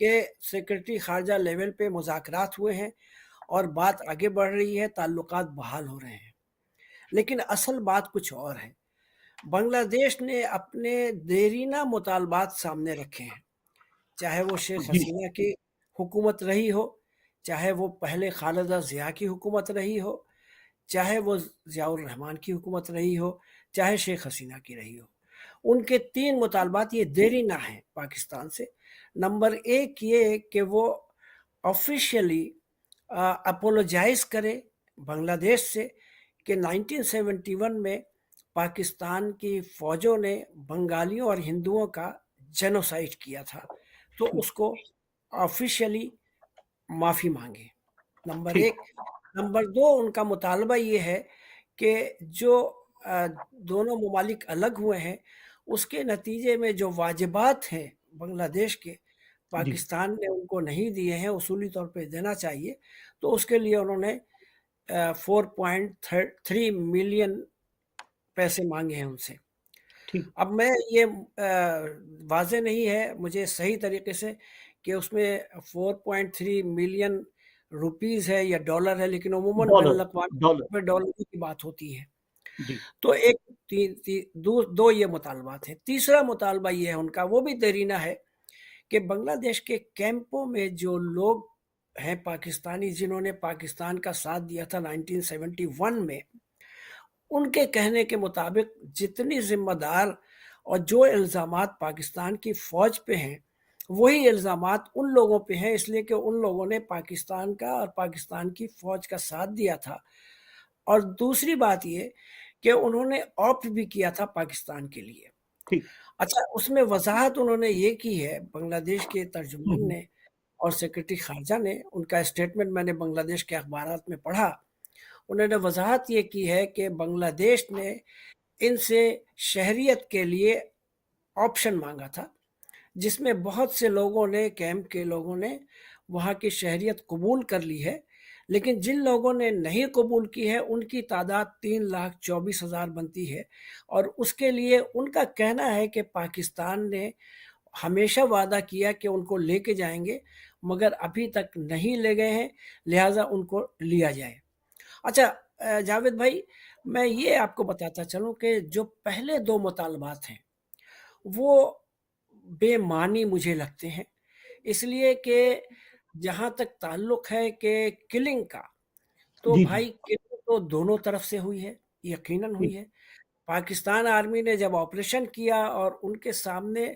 کہ سیکرٹری خارجہ لیول پہ مذاکرات ہوئے ہیں اور بات آگے بڑھ رہی ہے، تعلقات بحال ہو رہے ہیں، لیکن اصل بات کچھ اور ہے۔ بنگلہ دیش نے اپنے دیرینہ مطالبات سامنے رکھے ہیں، چاہے وہ شیخ جی حسینہ کی حکومت رہی ہو، چاہے وہ پہلے خالدہ ضیاء کی حکومت رہی ہو، چاہے وہ ضیاء الرحمن کی حکومت رہی ہو، چاہے شیخ حسینہ کی رہی ہو۔ ان کے 3 مطالبات یہ دیرینہ ہیں پاکستان سے۔ نمبر 1 یہ کہ وہ آفیشیلی اپولوجائز کرے بنگلہ دیش سے کہ 1971 میں پاکستان کی فوجوں نے بنگالیوں اور ہندوؤں کا جینوسائڈ کیا تھا، تو ٹھیک اس کو آفیشیلی معافی مانگے، نمبر ٹھیک 1۔ نمبر 2 ان کا مطالبہ یہ ہے کہ جو دونوں ممالک الگ ہوئے ہیں اس کے نتیجے میں جو واجبات ہیں بنگلہ دیش کے، جی پاکستان نے ان کو نہیں دیے ہیں، اصولی طور پہ دینا چاہیے، تو اس کے لیے انہوں نے 4.3 ملین پیسے مانگے ہیں ان سے۔ ٹھیک اب میں یہ واضح نہیں ہے مجھے صحیح طریقے سے کہ اس میں 4.3 ملین روپیز ہے یا ڈالر ہے، لیکن عموماً بین ڈالر ڈالر الاقوامی ڈالر کی بات ہوتی ہے۔ جی تو ایک دو یہ مطالبات ہیں۔ تیسرا مطالبہ یہ ہے ان کا، وہ بھی دیرینہ ہے، کہ بنگلہ دیش کے کیمپوں میں جو لوگ ہیں پاکستانی جنہوں نے پاکستان کا ساتھ دیا تھا 1971 میں، ان کے کہنے کے مطابق جتنی ذمہ دار اور جو الزامات پاکستان کی فوج پہ ہیں وہی الزامات ان لوگوں پہ ہیں، اس لیے کہ ان لوگوں نے پاکستان کا اور پاکستان کی فوج کا ساتھ دیا تھا۔ اور دوسری بات یہ کہ انہوں نے آپٹ بھی کیا تھا پاکستان کے لیے۔ ٹھیک اچھا، اس میں وضاحت انہوں نے یہ کی ہے بنگلہ دیش کے ترجمان ہوں، نے اور سیکرٹری خارجہ نے، ان کا اسٹیٹمنٹ میں نے بنگلہ دیش کے اخبارات میں پڑھا، انہوں نے وضاحت یہ کی ہے کہ بنگلہ دیش نے ان سے شہریت کے لیے آپشن مانگا تھا، جس میں بہت سے لوگوں نے، کیمپ کے لوگوں نے وہاں کی شہریت قبول کر لی ہے، لیکن جن لوگوں نے نہیں قبول کی ہے ان کی تعداد 3,24,000 بنتی ہے، اور اس کے لیے ان کا کہنا ہے کہ پاکستان نے ہمیشہ وعدہ کیا کہ ان کو لے کے جائیں گے، مگر ابھی تک نہیں لے گئے ہیں، لہٰذا ان کو لیا جائے۔ اچھا جاوید بھائی، میں یہ آپ کو بتاتا چلوں کہ جو پہلے 2 مطالبات ہیں وہ بے معنی مجھے لگتے ہیں، اس لیے کہ جہاں تک تعلق ہے کہ کلنگ کا، تو جی جی بھائی کلنگ تو دونوں طرف سے ہوئی ہے، یقیناً ٹھیک ہوئی ہے۔ پاکستان آرمی نے جب آپریشن کیا اور ان کے سامنے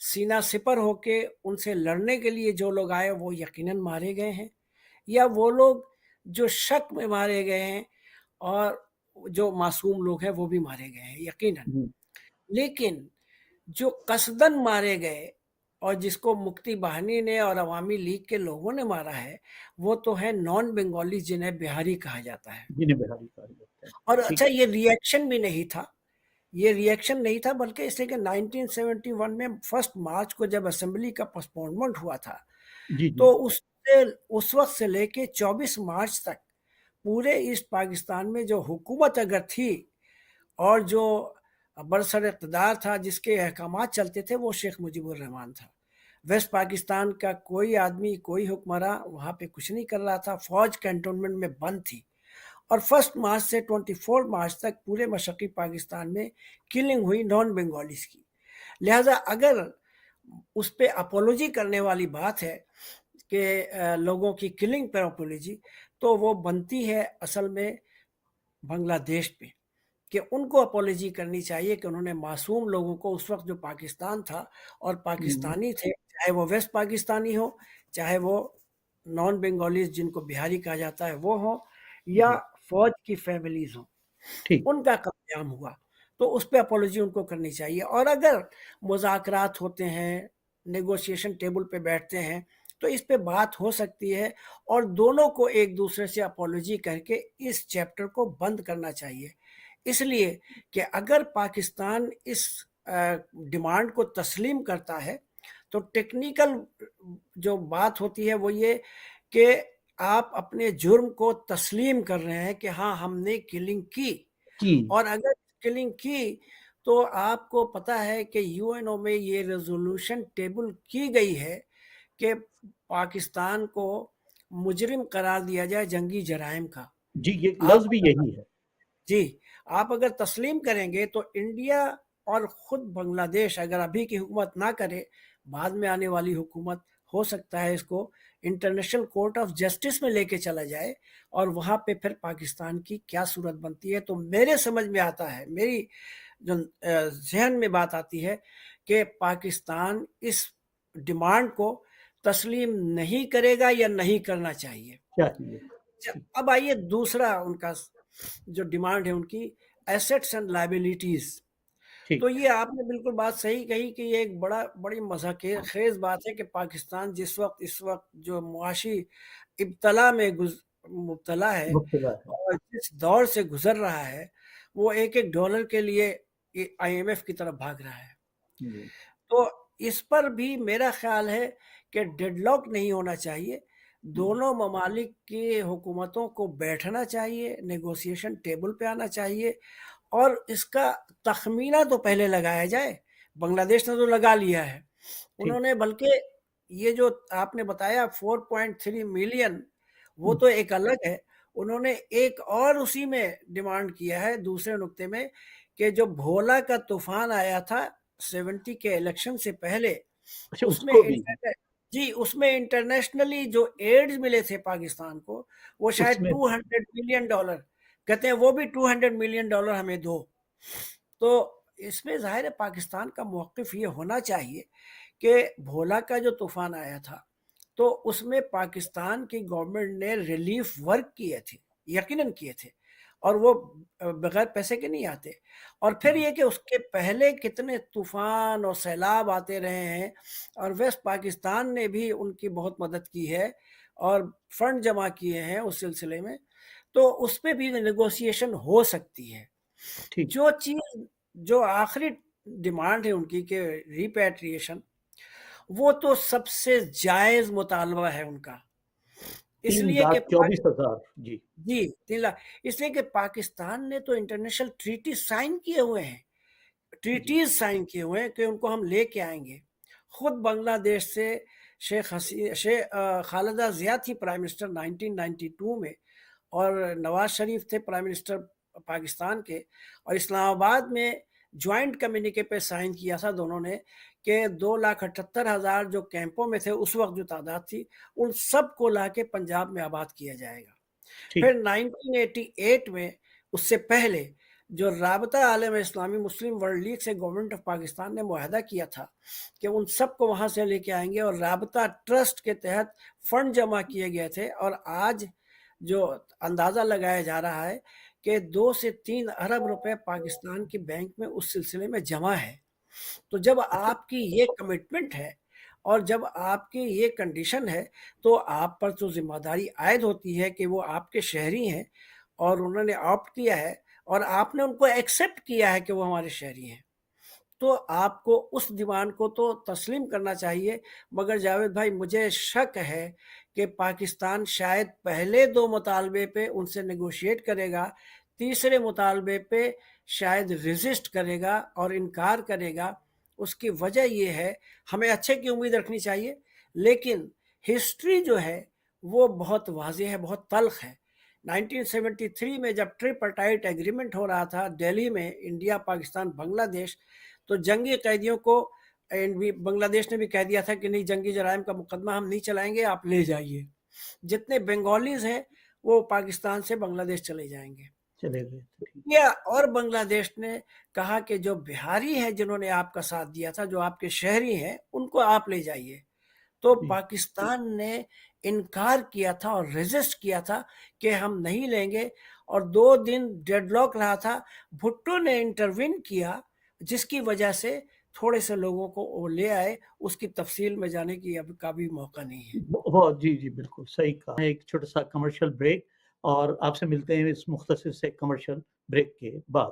سینہ سپر ہو کے ان سے لڑنے کے لیے جو لوگ آئے وہ یقیناً مارے گئے ہیں، یا وہ لوگ جو شک میں مارے گئے ہیں اور جو معصوم لوگ ہیں وہ بھی مارے گئے ہیں یقیناً، جی لیکن جو قصدن مارے گئے اور جس کو مکتی باہنی نے اور عوامی لیگ کے لوگوں نے مارا ہے وہ تو ہے نان بنگالی، جنہیں بہاری کہا جاتا ہے۔ جنہیں بہاری کہا جاتا ہے اور ٹھیک اچھا، یہ ریئیکشن بھی نہیں تھا، یہ ریئیکشن نہیں تھا، بلکہ اس لیے کہ 1971 میں 1 مارچ کو جب اسمبلی کا پوسٹپونمنٹ ہوا تھا، جی جی تو اس وقت سے لے کے 24 مارچ تک پورے ایسٹ پاکستان میں جو حکومت اگر تھی اور جو برسر اقتدار تھا، جس کے احکامات چلتے تھے، وہ شیخ مجیب الرحمان تھا۔ ویسٹ پاکستان کا کوئی آدمی، کوئی حکمراں وہاں پہ کچھ نہیں کر رہا تھا، فوج کنٹونمنٹ میں بند تھی، اور 1 مارچ سے 24 مارچ تک پورے مشرقی پاکستان میں کلنگ ہوئی نان بنگالیز کی۔ لہٰذا اگر اس پہ اپولوجی کرنے والی بات ہے کہ لوگوں کی کلنگ پر اپولوجی، تو وہ بنتی ہے اصل میں بنگلہ دیش پہ، کہ ان کو اپولوجی کرنی چاہیے کہ انہوں نے معصوم لوگوں کو اس وقت جو پاکستان تھا اور ہوں، پاکستانی تھے، چاہے وہ ویسٹ پاکستانی ہو، چاہے وہ نان بنگالیز جن کو بہاری کہا جاتا ہے وہ ہو، یا جی فوج کی فیملیز ہوں، ٹھیک ان کا قتل ہوا، تو اس پہ اپولوجی ان کو کرنی چاہیے۔ اور اگر مذاکرات ہوتے ہیں، نیگوشیشن ٹیبل پہ بیٹھتے ہیں، تو اس پہ بات ہو سکتی ہے، اور دونوں کو ایک دوسرے سے اپولوجی کر کے اس چیپٹر کو بند کرنا چاہیے، اس لیے کہ اگر پاکستان اس ڈیمانڈ کو تسلیم کرتا ہے تو ٹیکنیکل جو بات ہوتی ہے وہ یہ کہ آپ اپنے جرم کو تسلیم کر رہے ہیں کہ ہاں ہم نے کلنگ کی، جی اور اگر کلنگ کی تو آپ کو پتا ہے کہ یو این او میں یہ ریزولوشن ٹیبل کی گئی ہے کہ پاکستان کو مجرم قرار دیا جائے جنگی جرائم کا. جی یہ آپ لفظ بھی یہی ہے. جی آپ اگر تسلیم کریں گے تو انڈیا اور خود بنگلہ دیش اگر ابھی کی حکومت نہ کرے، بعد میں آنے والی حکومت ہو سکتا ہے اس کو انٹرنیشنل کورٹ آف جسٹس میں لے کے چلا جائے، اور وہاں پہ پھر پاکستان کی کیا صورت بنتی ہے. تو میرے سمجھ میں آتا ہے، میری جو ذہن میں بات آتی ہے کہ پاکستان اس ڈیمانڈ کو تسلیم نہیں کرے گا یا نہیں کرنا چاہیے. اب آئیے دوسرا ان کا جو ڈیمانڈ ہے ان کی ایسٹس اینڈ لائبلٹیز. تو یہ آپ نے بالکل بات صحیح کہی کہ یہ ایک بڑی مذاق خیز بات ہے کہ پاکستان اس وقت جو معاشی ابتلا میں مبتلا ہے اور جس دور سے گزر رہا ہے، وہ ایک ڈالر کے لیے IMF کی طرف بھاگ رہا ہے. تو اس پر بھی میرا خیال ہے کہ ڈیڈ لاک نہیں ہونا چاہیے. دونوں ممالک کی حکومتوں کو بیٹھنا چاہیے، نیگوسیشن ٹیبل پہ آنا چاہیے، اور اس کا تخمینہ تو پہلے لگایا جائے. بنگلہ دیش نے تو لگا لیا ہے انہوں نے، بلکہ یہ جو آپ نے بتایا 4.3 ملین وہ تو ایک الگ ہے. انہوں نے ایک اور اسی میں ڈیمانڈ کیا ہے دوسرے نقطے میں کہ جو بھولا کا طوفان آیا تھا 70 کے الیکشن سے پہلے، اس میں انٹرنیشنلی جو ایڈز ملے تھے پاکستان کو وہ شاید $200 ملین، کہتے ہیں وہ بھی $200 ملین ہمیں دو. تو اس میں ظاہر ہے پاکستان کا موقف یہ ہونا چاہیے کہ بھولا کا جو طوفان آیا تھا تو اس میں پاکستان کی گورنمنٹ نے ریلیف ورک کیے تھے، یقیناً کیے تھے، اور وہ بغیر پیسے کے نہیں آتے. اور پھر یہ کہ اس کے پہلے کتنے طوفان اور سیلاب آتے رہے ہیں، اور ویسٹ پاکستان نے بھی ان کی بہت مدد کی ہے اور فنڈ جمع کیے ہیں اس سلسلے میں. تو اس پہ بھی نیگوسیشن ہو سکتی ہے. جو آخری ڈیمانڈ ہے ان کی کہ ریپیٹریشن، وہ تو سب سے جائز مطالبہ ہے ان کا، اس لیے کہ 3,24,000 جی 3 لاکھ، اس لیے کہ پاکستان نے تو انٹرنیشنل ٹریٹی سائن کیے ہوئے ہیں، ٹریٹیز سائن کیے ہوئے ہیں کہ ان کو ہم لے کے آئیں گے. خود بنگلہ دیش سے شیخ خالدہ ضیاء تھی پرائم منسٹر 1992 میں، اور نواز شریف تھے پرائم منسٹر پاکستان کے، اور اسلام آباد میں جوائنٹ کمیونیکے پہ سائن کیا تھا دونوں نے کہ 2,78,000 جو کیمپوں میں تھے اس وقت جو تعداد تھی ان سب کو لا کے پنجاب میں آباد کیا جائے گا. پھر 1988 میں اس سے پہلے جو رابطہ عالم اسلامی مسلم ورلڈ لیگ سے گورنمنٹ آف پاکستان نے معاہدہ کیا تھا کہ ان سب کو وہاں سے لے کے آئیں گے، اور رابطہ ٹرسٹ کے تحت فنڈ جمع کیے گئے تھے، اور آج جو اندازہ لگایا جا رہا ہے کہ 2 سے 3 ارب روپے پاکستان کی بینک میں اس سلسلے میں جمع ہے. تو جب آپ کی یہ کمٹمنٹ ہے اور جب آپ کی یہ کنڈیشن ہے تو آپ پر تو ذمہ داری عائد ہوتی ہے کہ وہ آپ کے شہری ہیں اور انہوں نے آپٹ کیا ہے اور آپ نے ان کو ایکسیپٹ کیا ہے کہ وہ ہمارے شہری ہیں، تو آپ کو اس ڈیمانڈ کو تو تسلیم کرنا چاہیے. مگر جاوید بھائی مجھے شک ہے کہ پاکستان شاید پہلے 2 مطالبے پہ ان سے نیگوشیٹ کرے گا، تیسرے مطالبے پہ شاید ریزسٹ کرے گا اور انکار کرے گا. اس کی وجہ یہ ہے، ہمیں اچھے کی امید رکھنی چاہیے، لیکن ہسٹری جو ہے وہ بہت واضح ہے، بہت تلخ ہے. 1973 میں جب ٹریپارٹائٹ ایگریمنٹ ہو رہا تھا دہلی میں، انڈیا پاکستان بنگلہ دیش، تو جنگی قیدیوں کو بنگلہ دیش نے بھی کہہ دیا تھا کہ نہیں، جنگی جرائم کا مقدمہ ہم نہیں چلائیں گے، آپ لے جائیے. جتنے بنگالیز ہیں وہ پاکستان سے بنگلہ دیش چلے جائیں گے. اور بنگلہ دیش نے کہا کہ جو بہاری ہیں جنہوں نے آپ کا ساتھ دیا تھا، جو آپ کے شہری ہیں، ان کو آپ لے جائیے. تو پاکستان نے انکار کیا تھا اور ریزسٹ کیا تھا کہ ہم نہیں لیں گے، اور 2 دن ڈیڈ لاک رہا تھا. بھٹو نے انٹروین کیا جس کی وجہ سے تھوڑے سے لوگوں کو وہ لے آئے. اس کی تفصیل میں جانے کی اب کا بھی موقع نہیں ہے. جی بالکل صحیح کہا. ایک چھوٹا سا کمرشل بریک اور آپ سے ملتے ہیں اس مختصر سے کمرشل بریک کے بعد.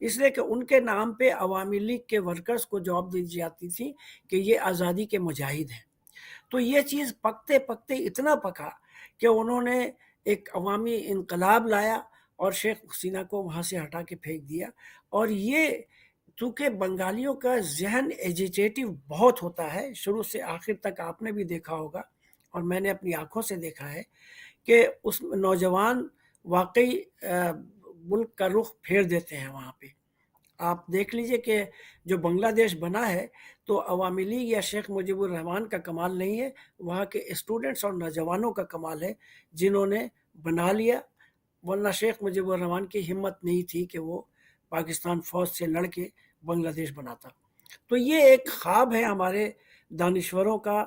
اس لیے کہ ان کے نام پہ عوامی لیگ کے ورکرز کو جاب دی جاتی تھی کہ یہ آزادی کے مجاہد ہیں. تو یہ چیز پکتے پکتے اتنا پکا کہ انہوں نے ایک عوامی انقلاب لایا اور شیخ حسینہ کو وہاں سے ہٹا کے پھینک دیا. اور یہ چونکہ بنگالیوں کا ذہن ایجیٹیٹو بہت ہوتا ہے، شروع سے آخر تک آپ نے بھی دیکھا ہوگا اور میں نے اپنی آنکھوں سے دیکھا ہے کہ اس نوجوان واقعی ملک کا رخ پھیر دیتے ہیں وہاں پہ. آپ دیکھ لیجئے کہ جو بنگلہ دیش بنا ہے تو عوامی لیگ یا شیخ مجیب الرحمان کا کمال نہیں ہے، وہاں کے اسٹوڈنٹس اور نوجوانوں کا کمال ہے جنہوں نے بنا لیا. ورنہ شیخ مجیب الرحمان کی ہمت نہیں تھی کہ وہ پاکستان فوج سے لڑ کے بنگلہ دیش بناتا. تو یہ ایک خواب ہے ہمارے دانشوروں کا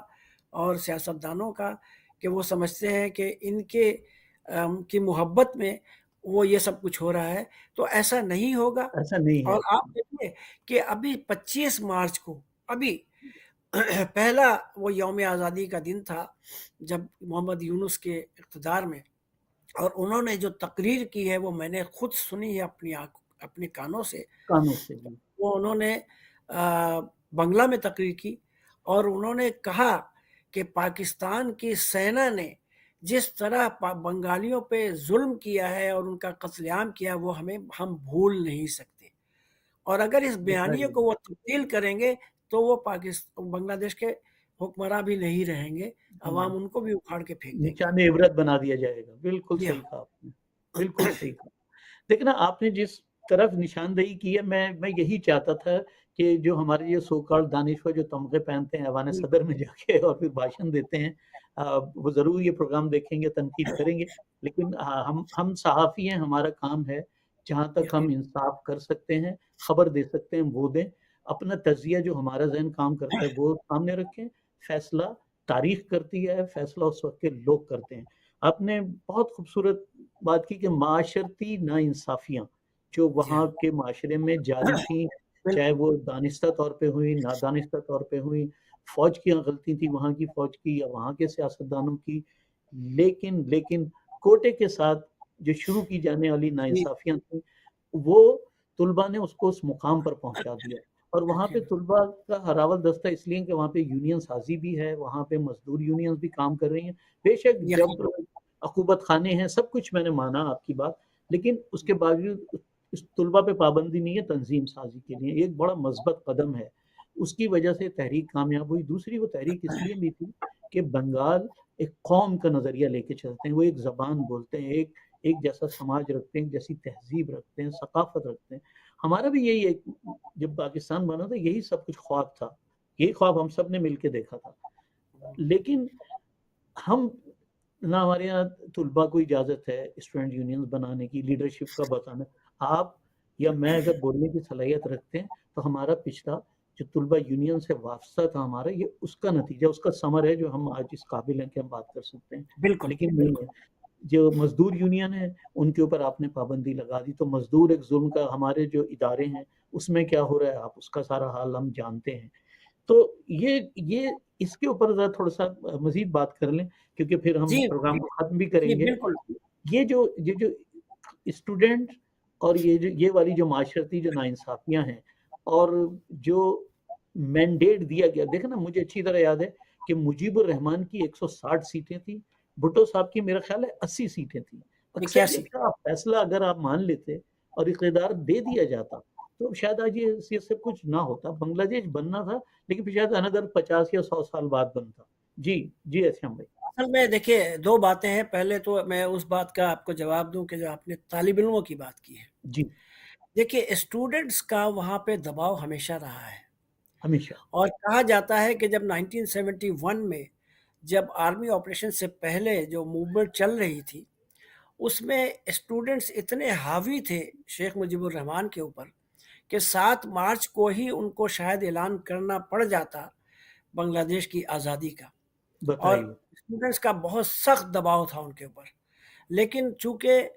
اور سیاستدانوں کا کہ وہ سمجھتے ہیں کہ ان کے کی محبت میں وہ یہ سب کچھ ہو رہا ہے. تو ایسا نہیں ہوگا. ایسا نہیں ہے. اور آپ دیکھیے کہ ابھی 25 مارچ کو ابھی پہلا وہ یوم آزادی کا دن تھا جب محمد یونس کے اقتدار میں، اور انہوں نے جو تقریر کی ہے وہ میں نے خود سنی ہے اپنے کانوں سے. کانوں سے بھی. وہ انہوں نے بنگلہ میں تقریر کی اور انہوں نے کہا کہ پاکستان کی سینا نے جس طرح بنگالیوں پہ ظلم کیا ہے اور ان کا قتل عام کیا وہ ہم بھول نہیں سکتے. اور اگر اس بیانیے کو وہ تبدیل کریں گے تو وہ بنگلہ دیش کے حکمراں بھی نہیں رہیں گے، عوام ان کو بھی اکھاڑ کے پھینک دیں گے. نشان عبرت بنا دیا جائے گا. بالکل جی صحیح ہاں. کہا آپ نے. بالکل صحیح کہا. دیکھنا آپ نے جس طرف نشاندہی کی ہے، میں یہی چاہتا تھا کہ جو ہمارے یہ سو کال دانشور جو تمغے پہنتے ہیں ایوان صدر میں جا کے اور پھر بھاشن دیتے ہیں، وہ ضرور یہ پروگرام دیکھیں گے، تنقید کریں گے. لیکن ہم صحافی ہیں، ہمارا کام ہے جہاں تک ہم انصاف کر سکتے ہیں، خبر دے سکتے ہیں وہ دیں. اپنا تجزیہ جو ہمارا ذہن کام کرتا ہے وہ سامنے رکھیں. فیصلہ تاریخ کرتی ہے، فیصلہ اس وقت کے لوگ کرتے ہیں. آپ نے بہت خوبصورت بات کی کہ معاشرتی ناانصافیاں جو وہاں کے معاشرے میں جاری تھیں، چاہے وہ دانستہ طور پہ ہوئی، نادانستہ طور پہ ہوئی، فوج کی غلطی تھی وہاں کی فوج کی یا وہاں کے سیاستدانوں کی، لیکن کوٹے کے ساتھ جو شروع کی جانے والی ناانصافیاں تھیں وہ طلباء نے اس کو اس مقام پر پہنچا دیا. اور وہاں پہ طلباء کا ہراول دستہ اس لیے کہ وہاں پہ یونین سازی بھی ہے، وہاں پہ مزدور یونینز بھی کام کر رہی ہیں. بے شک جب عقوبت خانے ہیں، سب کچھ میں نے مانا آپ کی بات، لیکن اس کے باوجود اس طلباء پہ پابندی نہیں ہے تنظیم سازی کے لیے. ایک بڑا مثبت قدم ہے، اس کی وجہ سے تحریک کامیاب ہوئی. دوسری وہ تحریک اس لیے بھی تھی کہ بنگال ایک قوم کا نظریہ لے کے چلتے ہیں، وہ ایک زبان بولتے ہیں، ایک جیسا سماج رکھتے ہیں، ایک جیسی تہذیب رکھتے ہیں، ثقافت رکھتے ہیں. ہمارا بھی یہی ایک جب پاکستان بنا تھا یہی سب کچھ خواب تھا، یہی خواب ہم سب نے مل کے دیکھا تھا. لیکن ہم نہ ہمارے یہاں طلباء کو اجازت ہے اسٹوڈنٹ یونینز بنانے کی، لیڈرشپ کا بتانا. آپ یا میں اگر بولنے کی صلاحیت رکھتے ہیں تو ہمارا پچھلا جو طلباء یونین سے وابستہ تھا ہمارا، یہ اس کا نتیجہ، اس کا ثمر ہے جو ہم آج اس قابل ہیں کہ ہم بات کر سکتے ہیں. بالکل. لیکن نہیں ہے. جو مزدور یونین ہے ان کے اوپر آپ نے پابندی لگا دی تو مزدور ایک ظلم کا، ہمارے جو ادارے ہیں اس میں کیا ہو رہا ہے آپ اس کا سارا حال ہم جانتے ہیں. تو یہ اس کے اوپر ذرا تھوڑا سا مزید بات کر لیں کیونکہ پھر ہم جی پروگرام کو ختم بھی جی کریں گے. بالکل. یہ جو اسٹوڈنٹ اور یہ والی جو معاشرتی جو ناانصافیاں ہیں اور جو مینڈیٹ دیا گیا، دیکھیں نا مجھے اچھی طرح یاد ہے کہ مجیب الرحمان کی 160 سیٹیں تھیں، بھٹو صاحب کی میرا خیال ہے 80 سیٹیں تھیں. اکثریت کا فیصلہ اگر آپ مان لیتے اور اقتدار دے دیا جاتا تو شاید آج یہ سب کچھ نہ ہوتا. بنگلہ دیش بننا تھا لیکن پھر شاید اندر 50 یا 100 سال بعد بنتا. جی اسلام بھائی. اصل میں دیکھیے دو باتیں ہیں. پہلے تو میں اس بات کا آپ کو جواب دوں کہ جو آپ نے طالب علموں کی بات کی ہے. جی دیکھیے اسٹوڈنٹس کا وہاں پہ دباؤ ہمیشہ رہا ہے ہمیشہ. اور کہا جاتا ہے کہ جب 1971 میں جب آرمی آپریشن سے پہلے جو موومنٹ چل رہی تھی اس میں اسٹوڈنٹس اتنے حاوی تھے شیخ مجیب الرحمان کے اوپر کہ 7 مارچ کو ہی ان کو شاید اعلان کرنا پڑ جاتا بنگلہ دیش کی آزادی کا. اور بتائیے. اسٹوڈنٹس کا بہت سخت دباؤ تھا ان کے اوپر. لیکن چونکہ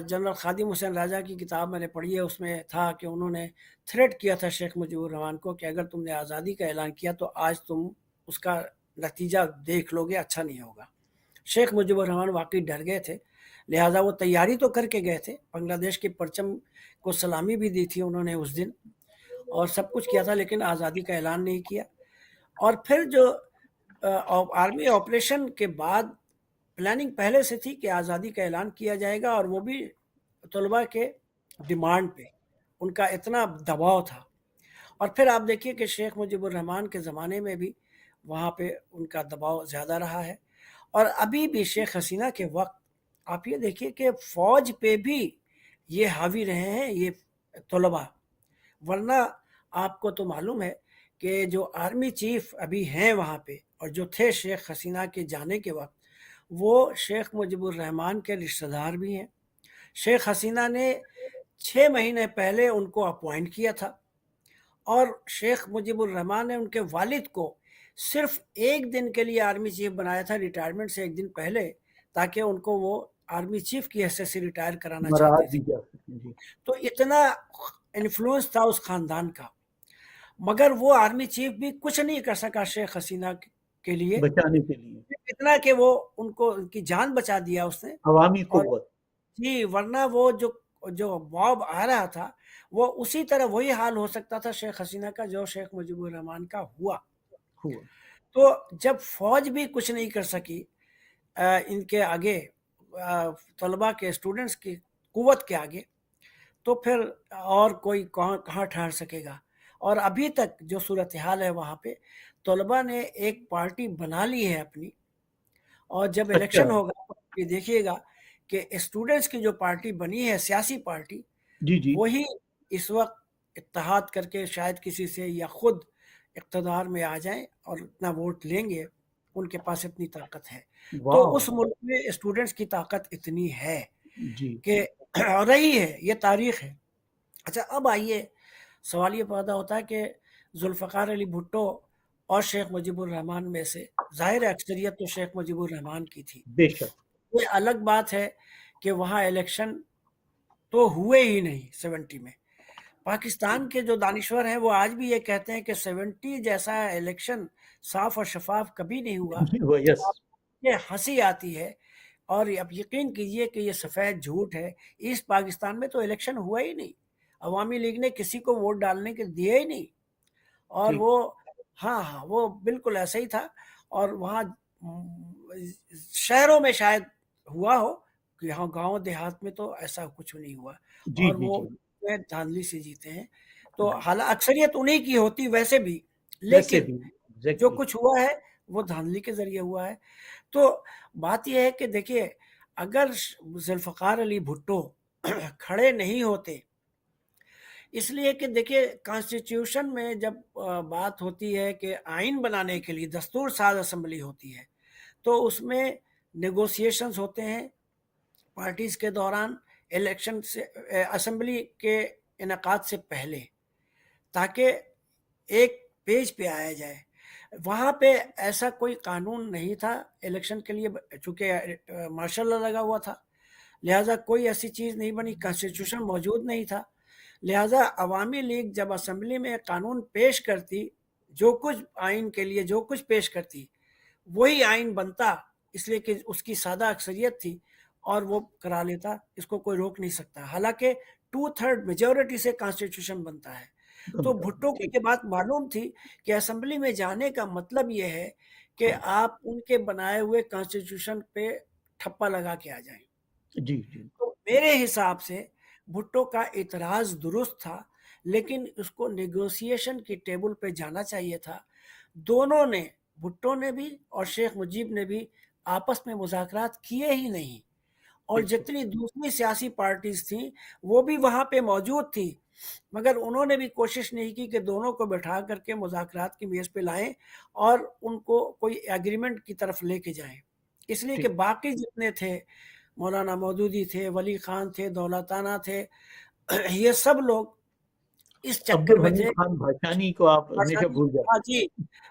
جنرل خادم حسین راجہ کی کتاب میں نے پڑھی ہے، اس میں تھا کہ انہوں نے تھریٹ کیا تھا شیخ مجیب الرحمان کو کہ اگر تم نے آزادی کا اعلان کیا تو آج تم اس کا نتیجہ دیکھ لو گے، اچھا نہیں ہوگا. شیخ مجیب الرحمان واقعی ڈر گئے تھے لہٰذا وہ تیاری تو کر کے گئے تھے، بنگلہ دیش کے پرچم کو سلامی بھی دی تھی انہوں نے اس دن، اور سب کچھ کیا تھا، لیکن آزادی کا اعلان نہیں کیا۔ اور پھر جو آرمی آپریشن کے بعد پلاننگ پہلے سے تھی کہ آزادی کا اعلان کیا جائے گا، اور وہ بھی طلباء کے ڈیمانڈ پہ، ان کا اتنا دباؤ تھا۔ اور پھر آپ دیکھیے کہ شیخ مجیب الرحمان کے زمانے میں بھی وہاں پہ ان کا دباؤ زیادہ رہا ہے، اور ابھی بھی شیخ حسینہ کے وقت آپ یہ دیکھیے کہ فوج پہ بھی یہ حاوی رہے ہیں یہ طلباء، ورنہ آپ کو تو معلوم ہے کہ جو آرمی چیف ابھی ہیں وہاں پہ، اور جو تھے شیخ حسینہ کے جانے کے وقت، وہ شیخ مجیب الرحمان کے رشتہ دار بھی ہیں۔ شیخ حسینہ نے 6 مہینے پہلے ان کو اپوائنٹ کیا تھا، اور شیخ مجیب الرحمان نے ان کے والد کو صرف 1 دن کے لیے آرمی چیف بنایا تھا، ریٹائرمنٹ سے 1 دن پہلے، تاکہ ان کو وہ آرمی چیف کی حیثیت سے ریٹائر کرانا چاہتے مراعات تھے۔ دی جا سکیں جی، تو اتنا انفلوئنس تھا اس خاندان کا، مگر وہ آرمی چیف بھی کچھ نہیں کر سکا شیخ حسینہ کے لیے، بچانے کے لیے اتنا کہ وہ ان کو ان کی جان بچا دیا اس نے۔ عوامی اور قوت۔ جی، ورنہ وہ جو موب آ رہا تھا، وہ اسی طرح وہی حال ہو سکتا تھا شیخ حسینہ کا جو شیخ مجیب الرحمان کا ہوا۔ ہوا تو جب فوج بھی کچھ نہیں کر سکی ان کے آگے، طلباء کے اسٹوڈنٹس کی قوت کے آگے، تو پھر اور کوئی کہاں ٹھہر سکے گا۔ اور ابھی تک جو صورتحال ہے وہاں پہ، طلباء نے ایک پارٹی بنا لی ہے اپنی، اور جب اچھا الیکشن ہوگا تو یہ دیکھیے گا کہ اسٹوڈنٹس کی جو پارٹی بنی ہے، سیاسی پارٹی، جی جی وہی اس وقت اتحاد کر کے شاید کسی سے یا خود اقتدار میں آ جائیں اور اتنا ووٹ لیں گے، ان کے پاس اتنی طاقت ہے۔ تو واہ اس ملک میں اسٹوڈنٹس کی طاقت اتنی ہے جی کہ رہی ہے، یہ تاریخ ہے۔ اچھا، اب آئیے، سوال یہ پیدا ہوتا ہے کہ ذوالفقار علی بھٹو اور شیخ مجیب الرحمان میں سے ظاہر اکثریت تو شیخ مجیب الرحمان کی تھی۔ بے شک یہ الگ بات ہے کہ وہاں الیکشن تو ہوئے ہی نہیں 70 میں۔ پاکستان کے جو دانشور ہیں وہ آج بھی یہ کہتے ہیں کہ 70 جیسا الیکشن صاف اور شفاف کبھی نہیں ہوا۔ وہ یس یہ ہنسی آتی ہے، اور اب یقین کیجئے کہ یہ سفید جھوٹ ہے۔ ایسٹ پاکستان میں تو الیکشن ہوا ہی نہیں، عوامی لیگ نے کسی کو ووٹ ڈالنے کے دیے ہی نہیں، اور ٹھیک وہ ہاں وہ بالکل ایسا ہی تھا۔ اور وہاں شہروں میں شاید ہوا ہو، کہ یہاں گاؤں دیہات میں تو ایسا کچھ نہیں ہوا، جی اور جی وہ جی دھاندلی سے جیتے ہیں۔ تو حالانکہ اکثریت انہیں کی ہوتی ویسے بھی، ویسے لیکن بھی جو ایگزیکٹلی کچھ ہوا ہے وہ دھاندلی کے ذریعے ہوا ہے۔ تو بات یہ ہے کہ دیکھیے، اگر ذوالفقار علی بھٹو کھڑے نہیں ہوتے، اس لیے کہ دیکھیے کانسٹیٹیوشن میں جب بات ہوتی ہے کہ آئین بنانے کے لیے دستور ساز اسمبلی ہوتی ہے، تو اس میں نیگوسیشنز ہوتے ہیں پارٹیز کے دوران، الیکشن سے اسمبلی کے انعقاد سے پہلے، تاکہ ایک پیج پہ آیا جائے۔ وہاں پہ ایسا کوئی قانون نہیں تھا الیکشن کے لیے، چونکہ مارشل لا لگا ہوا تھا، لہٰذا کوئی ایسی چیز نہیں بنی، کانسٹیٹیوشن موجود نہیں تھا۔ لہٰذا عوامی لیگ جب اسمبلی میں قانون پیش کرتی، جو کچھ آئین کے لیے جو کچھ پیش کرتی، وہی آئین بنتا، اس لیے کہ اس کی سادہ اکثریت تھی، اور وہ کرا لیتا، اس کو کوئی روک نہیں سکتا۔ حالانکہ 2/3 میجورٹی سے کانسٹیٹیوشن بنتا ہے۔ تو بنتا بھٹو کو ٹھیک یہ بات معلوم تھی کہ اسمبلی میں جانے کا مطلب یہ ہے کہ آپ ان کے بنائے ہوئے کانسٹیٹیوشن پہ ٹھپا لگا کے آ جائیں۔ جی جی تو میرے حساب سے بھٹو کا اعتراض درست تھا، لیکن اس کو نیگوسیشن کی ٹیبل پہ جانا چاہیے تھا۔ دونوں نے، بھٹو نے بھی اور شیخ مجیب نے بھی، آپس میں مذاکرات کیے ہی نہیں، اور ٹھیک ٹھیک جتنی دوسری سیاسی پارٹیز تھیں وہ بھی وہاں پہ موجود تھی، مگر انہوں نے بھی کوشش نہیں کی کہ دونوں کو بٹھا کر کے مذاکرات کی میز پہ لائیں اور ان کو کوئی ایگریمنٹ کی طرف لے کے جائیں۔ اس لیے کہ ٹھیک باقی جتنے تھے، مولانا مودودی تھے، ولی خان تھے، دولتانہ تھے، یہ سب لوگ اس چکر میں عبدالحمید تھے۔ خان بھاشانی کو آپ ہمیشہ بھول ہاں جاتے جی،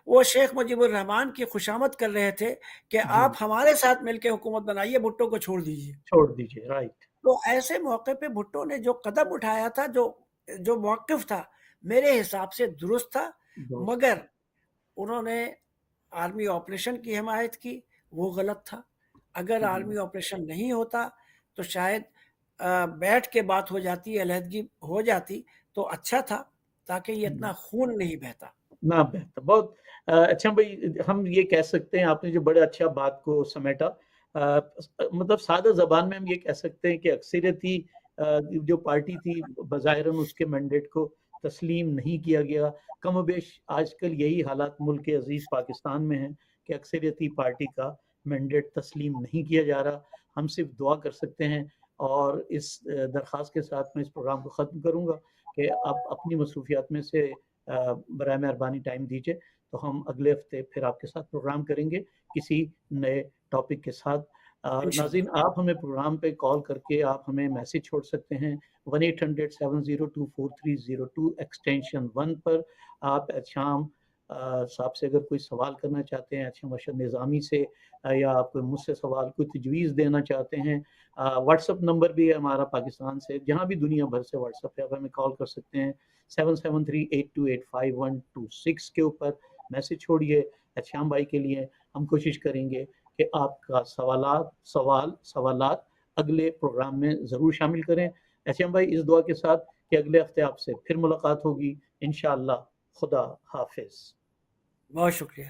وہ شیخ مجیب الرحمان کی خوشامد کر رہے تھے کہ جی آپ ہمارے ساتھ مل کے حکومت بنائیے، بھٹو کو چھوڑ دیجیے۔ چھوڑ دیجیے رائٹ تو ایسے موقع پہ بھٹو نے جو قدم اٹھایا تھا، جو موقف تھا، میرے حساب سے درست تھا، دوست مگر انہوں نے آرمی آپریشن کی حمایت کی، وہ غلط تھا۔ اگر جی آرمی آپریشن نہیں ہوتا تو شاید بیٹھ کے بات ہو جاتی، علیحدگی ہو جاتی تو اچھا تھا، تاکہ یہ اتنا خون نہیں بہتا۔ نہ بہتر، بہت اچھا بھائی، ہم یہ کہہ سکتے ہیں، آپ نے جو بڑے اچھا بات کو سمیٹا، مطلب سادہ زبان میں ہم یہ کہہ سکتے ہیں کہ اکثریتی جو پارٹی تھی بظاہراً اس کے مینڈیٹ کو تسلیم نہیں کیا گیا۔ کم و بیش آج کل یہی حالات ملک عزیز پاکستان میں ہیں کہ اکثریتی پارٹی کا مینڈیٹ تسلیم نہیں کیا جا رہا۔ ہم صرف دعا کر سکتے ہیں، اور اس درخواست کے ساتھ میں اس پروگرام کو ختم کروں گا کہ آپ اپنی مصروفیات میں سے برائے مہربانی ٹائم دیجیے، تو ہم اگلے ہفتے پھر آپ کے ساتھ پروگرام کریں گے کسی نئے ٹاپک کے ساتھ۔ انشاءاللہ۔ ناظرین، آپ ہمیں پروگرام پہ کال کر کے آپ ہمیں میسج چھوڑ سکتے ہیں 1-800-702-4302 ایکسٹینشن 1 پر۔ آپ احتشام صاحب سے اگر کوئی سوال کرنا چاہتے ہیں، احتشام ارشد نظامی سے، یا آپ کوئی مجھ سے سوال، کوئی تجویز دینا چاہتے ہیں، واٹس اپ نمبر بھی ہے ہمارا پاکستان سے، جہاں بھی دنیا بھر سے واٹس اپ ہے، آپ ہمیں کال کر سکتے ہیں 7738285126 کے اوپر میسج چھوڑیے احتشام بھائی کے لیے۔ ہم کوشش کریں گے کہ آپ کا سوالات اگلے پروگرام میں ضرور شامل کریں۔ احتشام بھائی، اس دعا کے ساتھ کہ اگلے ہفتے آپ سے پھر ملاقات ہوگی انشاءاللہ۔ خدا حافظ۔ بہت شکریہ۔